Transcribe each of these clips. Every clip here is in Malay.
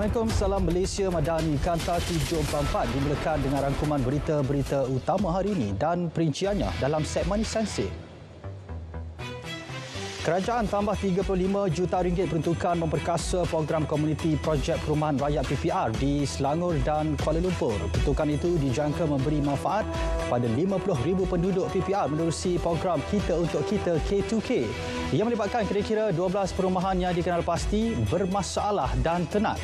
Assalamualaikum, salam Malaysia Madani. Kanta 744 dimulakan dengan rangkuman berita-berita utama hari ini dan perinciannya dalam segmen Sensei. Kerajaan tambah RM35 juta peruntukan memperkasa program komuniti projek perumahan rakyat PPR di Selangor dan Kuala Lumpur. Peruntukan itu dijangka memberi manfaat kepada 50,000 penduduk PPR menerusi program Kita Untuk Kita K2K. Ia melibatkan kira-kira 12 perumahan yang dikenal pasti bermasalah dan tenat.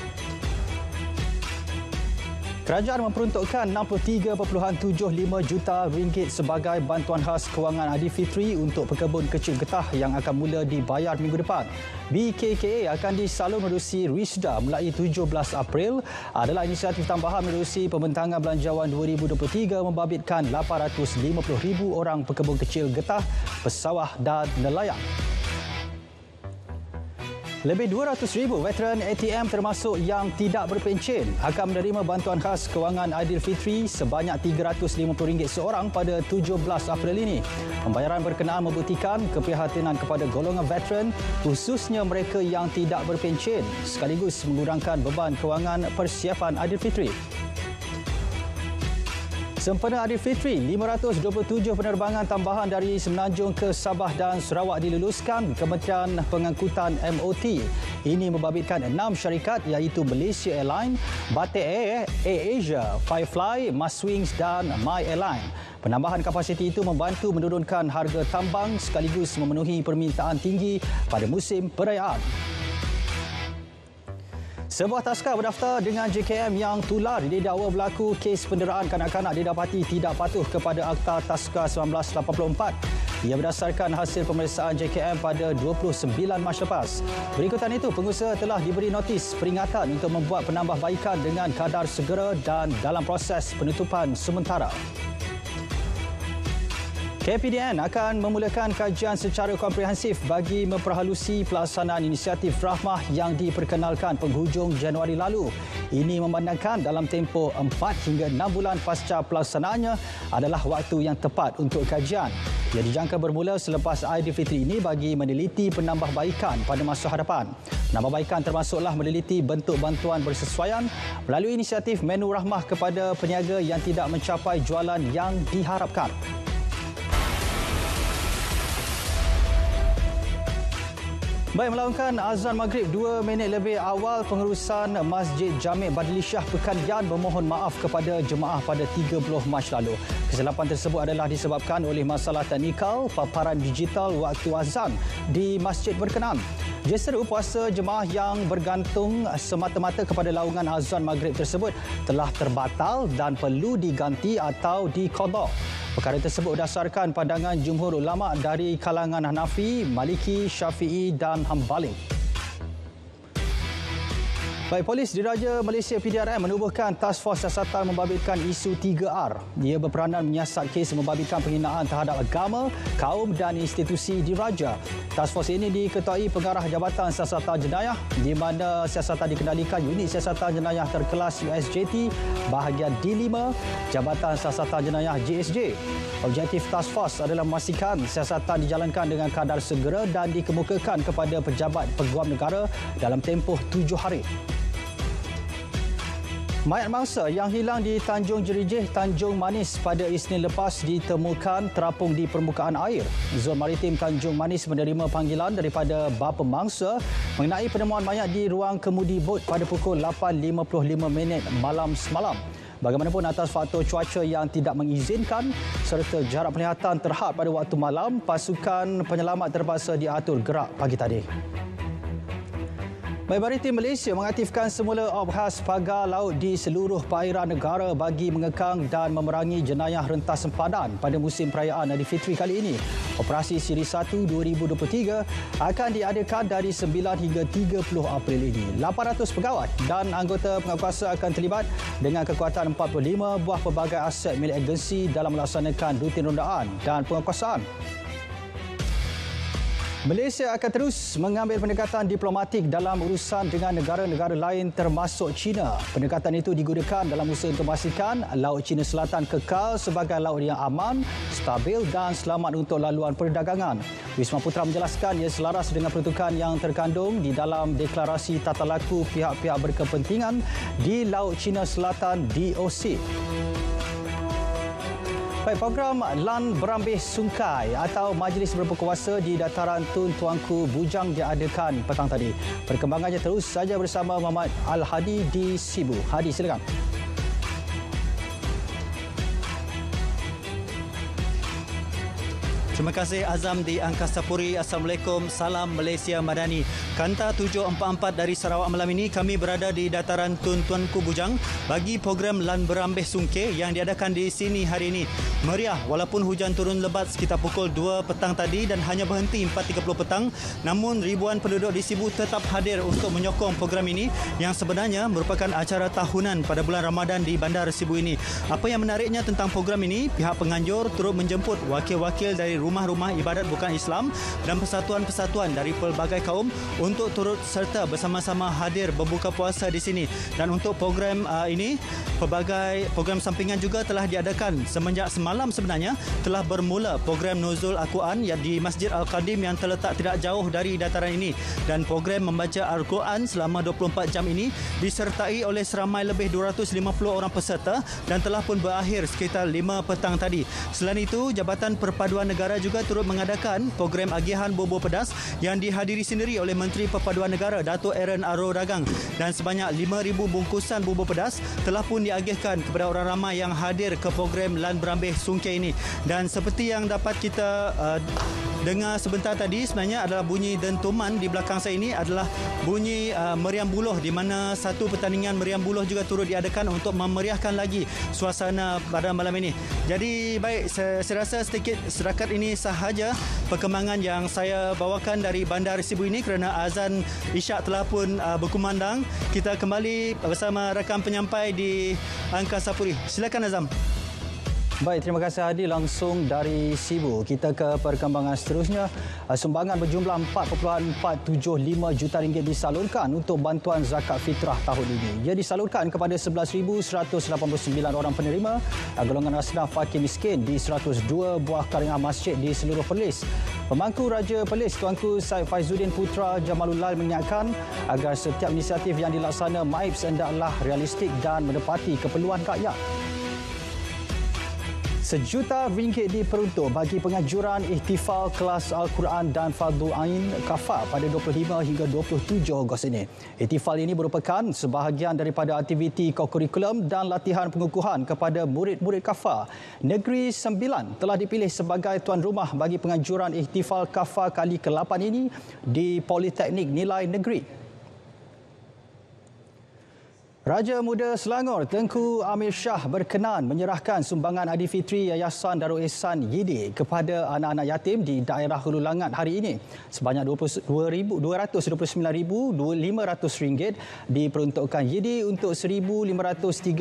Kerajaan memperuntukkan RM63.75 juta sebagai bantuan khas kewangan Aidilfitri untuk pekebun kecil getah yang akan mula dibayar minggu depan. BKKA akan disalur menerusi Risda mulai 17 April adalah inisiatif tambahan menerusi Pembentangan Belanjawan 2023 membabitkan 850,000 orang pekebun kecil getah, pesawah dan nelayan. Lebih 200,000 veteran ATM termasuk yang tidak berpencen akan menerima bantuan khas kewangan Aidilfitri sebanyak RM350 seorang pada 17 April ini. Pembayaran berkenaan membuktikan keprihatinan kepada golongan veteran, khususnya mereka yang tidak berpencen, sekaligus mengurangkan beban kewangan persiapan Aidilfitri. Sempena Aidilfitri, 527 penerbangan tambahan dari Semenanjung ke Sabah dan Sarawak diluluskan Kementerian Pengangkutan MOT. Ini membabitkan 6 syarikat iaitu Malaysia Airlines, Batik Air, AirAsia, Firefly, Maswings dan My Airline. Penambahan kapasiti itu membantu menurunkan harga tambang sekaligus memenuhi permintaan tinggi pada musim perayaan. Sebuah taska berdaftar dengan JKM yang tular didakwa berlaku kes penderaan kanak-kanak didapati tidak patuh kepada Akta Taska 1984. Ia berdasarkan hasil pemeriksaan JKM pada 29 Mac lepas. Berikutan itu, pengusaha telah diberi notis peringatan untuk membuat penambahbaikan dengan kadar segera dan dalam proses penutupan sementara. KPDN akan memulakan kajian secara komprehensif bagi memperhalusi pelaksanaan inisiatif Rahmah yang diperkenalkan penghujung Januari lalu. Ini memandangkan dalam tempoh 4 hingga 6 bulan pasca pelaksanaannya adalah waktu yang tepat untuk kajian. Ia dijangka bermula selepas Aidilfitri ini bagi meneliti penambahbaikan pada masa hadapan. Penambahbaikan termasuklah meneliti bentuk bantuan bersesuaian melalui inisiatif menu Rahmah kepada peniaga yang tidak mencapai jualan yang diharapkan. Baik, melakukan azan maghrib 2 minit lebih awal, pengurusan Masjid Jami' Badli Shah Pekandian memohon maaf kepada jemaah pada 30 Mac lalu. Kesilapan tersebut adalah disebabkan oleh masalah teknikal paparan digital waktu azan di masjid berkenaan. Juruseru puasa jemaah yang bergantung semata-mata kepada laungan azan maghrib tersebut telah terbatal dan perlu diganti atau diqada. Perkara tersebut berdasarkan pandangan jumhur ulama dari kalangan Hanafi, Maliki, Syafi'i dan Hambali. Baik, Polis Diraja Malaysia PDRM menubuhkan Task Force Siasatan membabitkan isu 3R. Ia berperanan menyiasat kes membabitkan penghinaan terhadap agama, kaum dan institusi diraja. Task Force ini diketuai Pengarah Jabatan Siasatan Jenayah di mana siasatan dikendalikan Unit Siasatan Jenayah Terkelas USJT bahagian D5 Jabatan Siasatan Jenayah JSJ. Objektif Task Force adalah memastikan siasatan dijalankan dengan kadar segera dan dikemukakan kepada pejabat peguam negara dalam tempoh 7 hari. Mayat mangsa yang hilang di Tanjung Jerijih, Tanjung Manis pada Isnin lepas ditemukan terapung di permukaan air. Zon Maritim Tanjung Manis menerima panggilan daripada bapa mangsa mengenai penemuan mayat di ruang kemudi bot pada pukul 8.55 malam semalam. Bagaimanapun, atas faktor cuaca yang tidak mengizinkan serta jarak penglihatan terhad pada waktu malam, pasukan penyelamat terpaksa diatur gerak pagi tadi. Baik, Maritim Malaysia mengaktifkan semula op khas pagar laut di seluruh perairan negara bagi mengekang dan memerangi jenayah rentas sempadan pada musim perayaan Aidilfitri kali ini. Operasi Siri 1 2023 akan diadakan dari 9 hingga 30 April ini. 800 pegawai dan anggota penguatkuasa akan terlibat dengan kekuatan 45 buah pelbagai aset milik agensi dalam melaksanakan rutin rondaan dan penguatkuasaan. Malaysia akan terus mengambil pendekatan diplomatik dalam urusan dengan negara-negara lain termasuk China. Pendekatan itu digunakan dalam usaha untuk memastikan Laut China Selatan kekal sebagai laut yang aman, stabil dan selamat untuk laluan perdagangan. Wisma Putra menjelaskan ia selaras dengan peruntukan yang terkandung di dalam deklarasi tata laku pihak-pihak berkepentingan di Laut China Selatan DOC. Baik, program Lan Berambih Sungai atau Majlis Berkuasa di Dataran Tun Tuanku Bujang diadakan petang tadi. Perkembangannya terus saja bersama Muhammad Al-Hadi di Sibu. Hadi, silakan. Terima kasih Azam di Angkasa Puri. Assalamualaikum, salam Malaysia Madani. Kanta 744 dari Sarawak malam ini kami berada di Dataran Tun Tuanku Bujang bagi program Lan Berambih Sungai yang diadakan di sini hari ini. Meriah walaupun hujan turun lebat sekitar pukul 2 petang tadi dan hanya berhenti 4.30 petang, namun ribuan penduduk di Sibu tetap hadir untuk menyokong program ini yang sebenarnya merupakan acara tahunan pada bulan Ramadan di Bandar Sibu ini. Apa yang menariknya tentang program ini, pihak penganjur turut menjemput wakil-wakil dari rumah-rumah ibadat bukan Islam dan persatuan-persatuan dari pelbagai kaum untuk turut serta bersama-sama hadir berbuka puasa di sini. Dan untuk program ini, pelbagai program sampingan juga telah diadakan. Semenjak semalam sebenarnya telah bermula program Nuzul Al-Quran di Masjid Al-Qadim yang terletak tidak jauh dari dataran ini. Dan program membaca Al-Quran selama 24 jam ini disertai oleh seramai lebih 250 orang peserta dan telah pun berakhir sekitar 5 petang tadi. Selain itu, Jabatan Perpaduan Negara juga turut mengadakan program agihan bubur pedas yang dihadiri sendiri oleh Menteri Perpaduan Negara Dato' Aaron Arrow Dagang, dan sebanyak 5,000 bungkusan bubur pedas telah pun diagihkan kepada orang ramai yang hadir ke program Lan Berambih Sungai ini. Dan seperti yang dapat kita dengar sebentar tadi, sebenarnya adalah bunyi dentuman di belakang saya ini adalah bunyi meriam buluh, di mana satu pertandingan meriam buluh juga turut diadakan untuk memeriahkan lagi suasana pada malam ini. Jadi baik, saya rasa sedikit setakat ini sahaja perkembangan yang saya bawakan dari Bandar Sibu ini kerana azan Isyak telah pun berkumandang. Kita kembali bersama rakan penyampai di Angkasa Puri. Silakan Azam. Baik, terima kasih Hadi langsung dari Sibu. Kita ke perkembangan seterusnya. Sumbangan berjumlah 4.475 juta ringgit disalurkan untuk bantuan zakat fitrah tahun ini. Ia disalurkan kepada 11,189 orang penerima golongan asnaf fakir miskin di 102 buah karingah masjid di seluruh Perlis. Pemangku Raja Perlis Tuanku Said Faizuddin Putra Jamalullah mengingatkan agar setiap inisiatif yang dilaksana MAIPS hendaklah realistik dan menepati keperluan rakyat. RM1 juta diperuntuk bagi pengajuran ihtifal kelas Al-Quran dan Fardu Ain Kafah pada 25 hingga 27 Ogos ini. Ihtifal ini merupakan sebahagian daripada aktiviti kokurikulum dan latihan pengukuhan kepada murid-murid Kafah. Negeri Sembilan telah dipilih sebagai tuan rumah bagi pengajuran ihtifal Kafah kali ke-8 ini di Politeknik Nilai Negeri. Raja Muda Selangor Tengku Amir Shah berkenan menyerahkan sumbangan Aidilfitri Yayasan Darul Ihsan YIDI kepada anak-anak yatim di daerah Hulu Langat hari ini. Sebanyak RM229,500 diperuntukkan YIDI untuk 1,530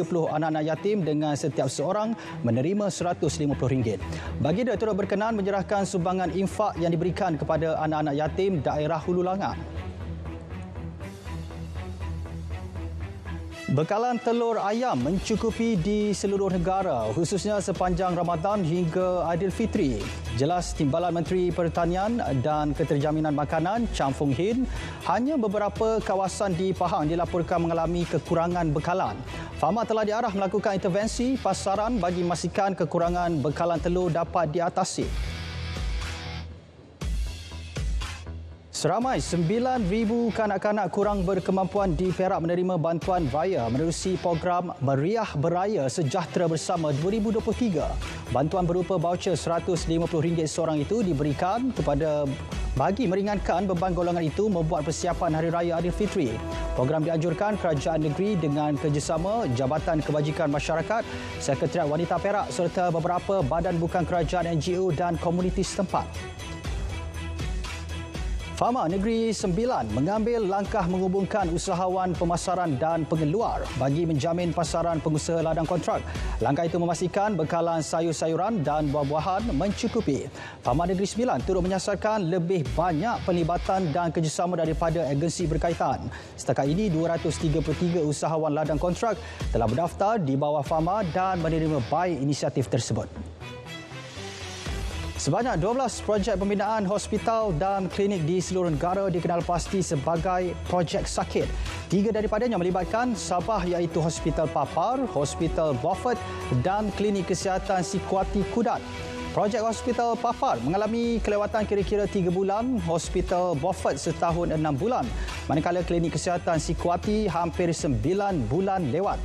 anak-anak yatim dengan setiap seorang menerima RM150. Baginda turut berkenan menyerahkan sumbangan infak yang diberikan kepada anak-anak yatim daerah Hulu Langat. Bekalan telur ayam mencukupi di seluruh negara, khususnya sepanjang Ramadan hingga Aidilfitri. Jelas Timbalan Menteri Pertanian dan Keterjaminan Makanan Cham Fung Hin, hanya beberapa kawasan di Pahang dilaporkan mengalami kekurangan bekalan. Fahma telah diarah melakukan intervensi pasaran bagi memastikan kekurangan bekalan telur dapat diatasi. Seramai 9,000 kanak-kanak kurang berkemampuan di Perak menerima bantuan raya menerusi program Meriah Beraya Sejahtera Bersama 2023. Bantuan berupa baucer RM150 seorang itu diberikan kepada bagi meringankan beban golongan itu membuat persiapan Hari Raya Aidilfitri. Program dianjurkan Kerajaan Negeri dengan kerjasama Jabatan Kebajikan Masyarakat, Sekretariat Wanita Perak serta beberapa badan bukan kerajaan, NGO dan komuniti setempat. Fama Negeri Sembilan mengambil langkah menghubungkan usahawan pemasaran dan pengeluar bagi menjamin pasaran pengusaha ladang kontrak. Langkah itu memastikan bekalan sayur-sayuran dan buah-buahan mencukupi. Fama Negeri Sembilan turut menyasarkan lebih banyak pelibatan dan kerjasama daripada agensi berkaitan. Setakat ini 233 usahawan ladang kontrak telah berdaftar di bawah Fama dan menerima baik inisiatif tersebut. Sebanyak 12 projek pembinaan hospital dan klinik di seluruh negara dikenal pasti sebagai projek sakit. 3 daripadanya melibatkan Sabah iaitu Hospital Papar, Hospital Beaufort dan Klinik Kesihatan Sikuati Kudat. Projek Hospital Papar mengalami kelewatan kira-kira 3 bulan, Hospital Beaufort setahun 6 bulan, manakala Klinik Kesihatan Sikuati hampir 9 bulan lewat.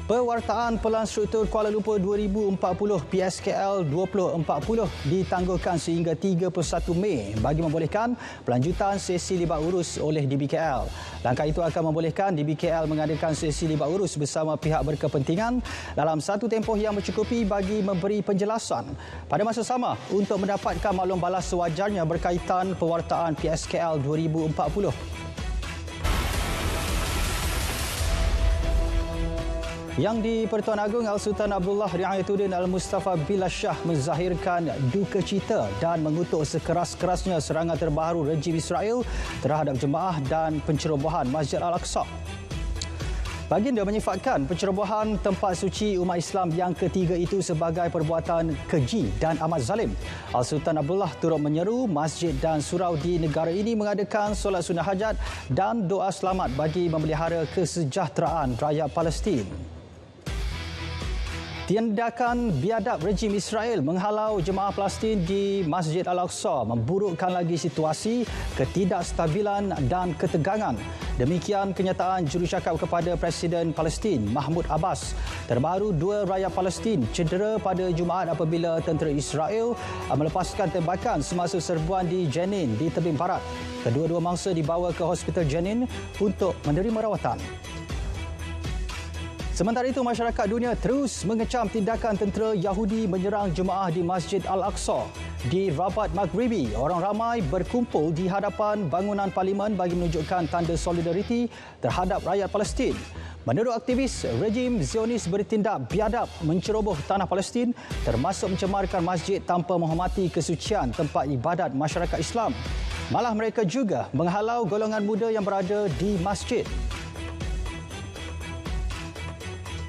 Pewartaan Pelan Struktur Kuala Lumpur 2040 PSKL 2040 ditangguhkan sehingga 31 Mei bagi membolehkan pelanjutan sesi libat urus oleh DBKL. Langkah itu akan membolehkan DBKL mengadakan sesi libat urus bersama pihak berkepentingan dalam satu tempoh yang mencukupi bagi memberi penjelasan. Pada masa sama, untuk mendapatkan maklum balas sewajarnya berkaitan pewartaan PSKL 2040. Yang di Pertuan Agong Al-Sultan Abdullah Riayatuddin Al-Mustafa Billah Shah menzahirkan duka cita dan mengutuk sekeras-kerasnya serangan terbaru rejim Israel terhadap jemaah dan pencerobohan Masjid Al-Aqsa. Baginda menyifatkan pencerobohan tempat suci umat Islam yang ketiga itu sebagai perbuatan keji dan amat zalim. Al-Sultan Abdullah turut menyeru masjid dan surau di negara ini mengadakan solat sunnah hajat dan doa selamat bagi memelihara kesejahteraan rakyat Palestin. Tindakan biadab rejim Israel menghalau jemaah Palestin di Masjid Al-Aqsa memburukkan lagi situasi ketidakstabilan dan ketegangan. Demikian kenyataan jurucakap kepada Presiden Palestin Mahmud Abbas. Terbaru 2 rakyat Palestin cedera pada Jumaat apabila tentera Israel melepaskan tembakan semasa serbuan di Jenin di tebing barat. Kedua-dua mangsa dibawa ke Hospital Jenin untuk menerima rawatan. Sementara itu, masyarakat dunia terus mengecam tindakan tentera Yahudi menyerang jemaah di Masjid Al-Aqsa. Di Rabat Maghribi, orang ramai berkumpul di hadapan bangunan parlimen bagi menunjukkan tanda solidariti terhadap rakyat Palestin. Menurut aktivis, rejim Zionis bertindak biadab menceroboh tanah Palestin termasuk mencemarkan masjid tanpa menghormati kesucian tempat ibadat masyarakat Islam. Malah mereka juga menghalau golongan muda yang berada di masjid.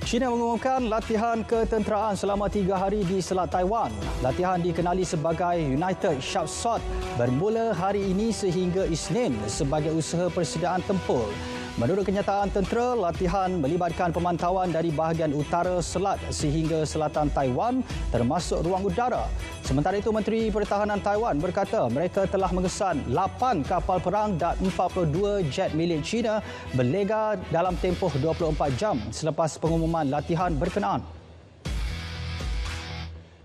China mengumumkan latihan ketenteraan selama 3 hari di Selat Taiwan. Latihan dikenali sebagai United Sharp Sword bermula hari ini sehingga Isnin sebagai usaha persediaan tempur. Menurut kenyataan tentera, latihan melibatkan pemantauan dari bahagian utara selat sehingga selatan Taiwan termasuk ruang udara. Sementara itu, Menteri Pertahanan Taiwan berkata mereka telah mengesan 8 kapal perang dan 42 jet milik China berlega dalam tempoh 24 jam selepas pengumuman latihan berkenaan.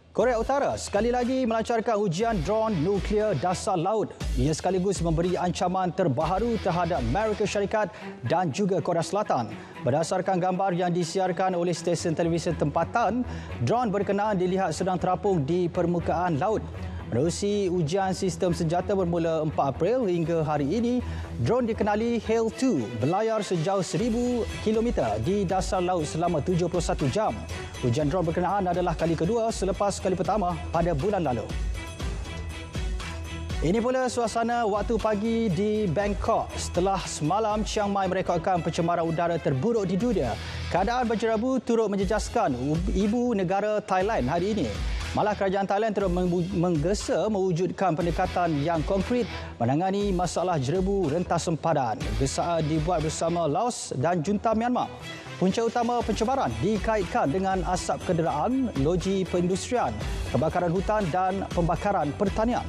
Korea Utara sekali lagi melancarkan ujian drone nuklear dasar laut. Ia sekaligus memberi ancaman terbaru terhadap Amerika Syarikat dan juga Korea Selatan. Berdasarkan gambar yang disiarkan oleh stesen televisyen tempatan, drone berkenaan dilihat sedang terapung di permukaan laut. Menerusi ujian sistem senjata bermula 4 April hingga hari ini, drone dikenali HALE-2 berlayar sejauh 1,000 km di dasar laut selama 71 jam. Ujian drone berkenaan adalah kali kedua selepas kali pertama pada bulan lalu. Ini pula suasana waktu pagi di Bangkok. Setelah semalam Chiang Mai merekodkan pencemaran udara terburuk di dunia, keadaan berjerabu turut menjejaskan ibu negara Thailand hari ini. Malah kerajaan Thailand terus menggesa mewujudkan pendekatan yang konkret menangani masalah jerebu rentas sempadan. Gesaan dibuat bersama Laos dan junta Myanmar. Punca utama pencemaran dikaitkan dengan asap kenderaan, loji perindustrian, kebakaran hutan dan pembakaran pertanian.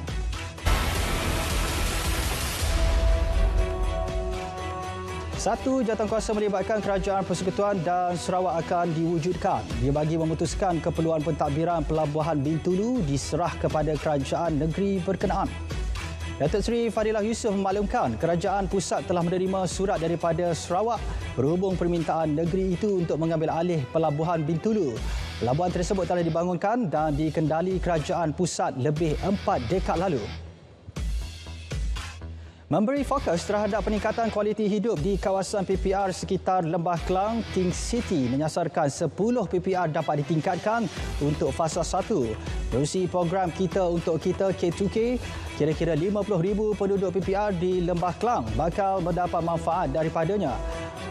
Satu jawatankuasa melibatkan Kerajaan Persekutuan dan Sarawak akan diwujudkan. Ia bagi memutuskan keperluan pentadbiran Pelabuhan Bintulu diserah kepada kerajaan negeri berkenaan. Datuk Seri Fadilah Yusof memaklumkan kerajaan pusat telah menerima surat daripada Sarawak berhubung permintaan negeri itu untuk mengambil alih Pelabuhan Bintulu. Pelabuhan tersebut telah dibangunkan dan dikendali kerajaan pusat lebih 4 dekad lalu. Memberi fokus terhadap peningkatan kualiti hidup di kawasan PPR sekitar Lembah Kelang, King City menyasarkan 10 PPR dapat ditingkatkan untuk fasa 1. Menerusi program Kita Untuk Kita K2K, kira-kira 50,000 penduduk PPR di Lembah Kelang bakal mendapat manfaat daripadanya.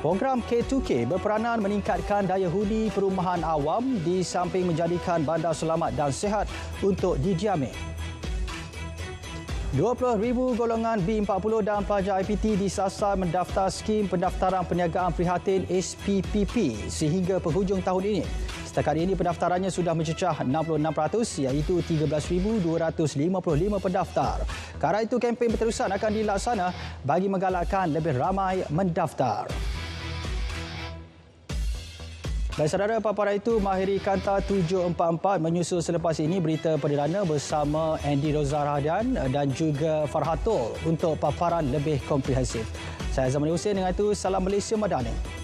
Program K2K berperanan meningkatkan daya huni perumahan awam di samping menjadikan bandar selamat dan sihat untuk didiami. 20,000 golongan B40 dan pelajar IPT disasar mendaftar skim pendaftaran perniagaan prihatin SPPP sehingga penghujung tahun ini. Setakat ini pendaftarannya sudah mencecah 66% iaitu 13,255 pendaftar. Ke arah itu kempen berterusan akan dilaksana bagi menggalakkan lebih ramai mendaftar. Baik saudara, paparan itu mengakhiri Kanta 744 menyusul selepas ini berita perdana bersama Andy Rozar Hadian dan juga Farhatul untuk paparan lebih komprehensif. Saya Zaman Hussein, dengan itu salam Malaysia Madani.